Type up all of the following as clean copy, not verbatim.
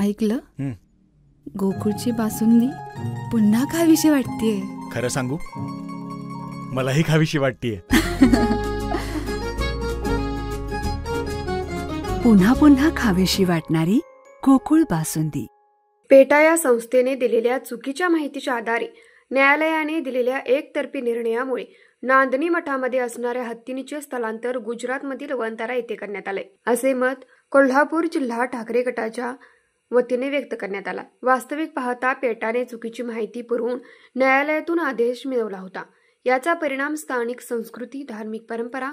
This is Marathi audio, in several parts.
ऐकलं? गोकुळची बासुंदी पुन्हा खावीशी वाटतेय. खरं सांगू, मलाही खावीशी वाटतेय. पुन्हा पुन्हा खावीशी वाटणारी गोकुळ बासुंदी. पेटा या संस्थेने दिलेल्या चुकीच्या माहितीच्या आधारे न्यायालयाने दिलेल्या एकतर्फी निर्णयामुळे नांदणी मठामध्ये असणाऱ्या हत्तीनीचे स्थलांतर गुजरातमधील वंतारा येथे करण्यात आले, असे मत कोल्हापूर जिल्हा ठाकरे गटाच्या वतीने व्यक्त करण्यात आला. वास्तविक पाहता पेटाने चुकीची माहिती पुरवून न्यायालयातून आदेश मिळवला होता. याचा परिणाम स्थानिक संस्कृती, धार्मिक परंपरा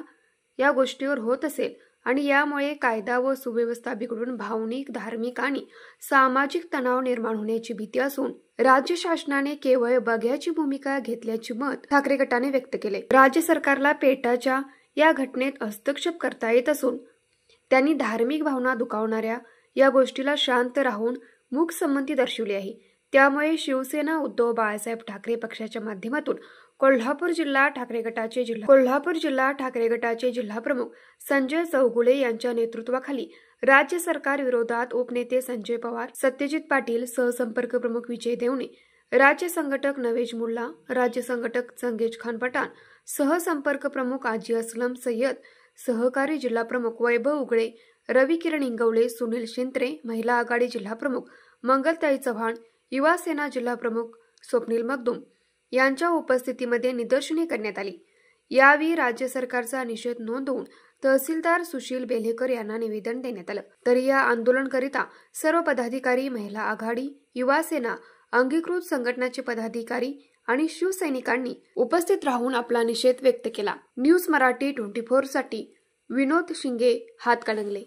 या गोष्टीवर होत असेल आणि यामुळे कायदा व सुव्यवस्था बिघडून भावनिक, धार्मिक आणि सामाजिक तणाव निर्माण होण्याची भीती असून राज्य शासनाने केवळ बघ्याची भूमिका घेतल्याचे मत ठाकरे गटाने व्यक्त केले. राज्य सरकारला पेटाच्या या घटनेत हस्तक्षेप करता येत असून त्यांनी धार्मिक भावना दुखावणाऱ्या या गोष्टीला शांत राहून मूकसंमती दर्शवली आहे. त्यामुळे शिवसेना उद्धव बाळासाहेब ठाकरे पक्षाच्या माध्यमातून कोल्हापूर जिल्हा ठाकरे गटाचे जिल्हाप्रमुख संजय चौगुले यांच्या नेतृत्वाखाली राज्य सरकार विरोधात उपनेते संजय पवार, सत्यजित पाटील, सहसंपर्क प्रमुख विजय देवणे, राज्य संघटक नवेज मुल्ला, राज्य संघटक चंगेज खान पठाण, सहसंपर्क प्रमुख आजी असलम सय्यद, सहकारी जिल्हाप्रमुख वैभव उगळे, रवी किरण इंगवले, सुनील शिंत्रे, महिला आघाडी जिल्हाप्रमुख मंगलताई चव्हाण, युवा सेना जिल्हाप्रमुख स्वप्नील मगदूम यांच्या उपस्थितीमध्ये निदर्शने करण्यात आली. यावेळी राज्य सरकारचा निषेध नोंदवून तहसीलदार सुशील बेलेकर यांना निवेदन देण्यात आलं. तरी या आंदोलनकरिता सर्व पदाधिकारी, महिला आघाडी, युवा सेना, अंगीकृत संघटनाचे पदाधिकारी आणि शिवसैनिकांनी उपस्थित राहून आपला निषेध व्यक्त केला. न्यूज मराठी 24 साठी विनोद शिंगे, हातकणंगले.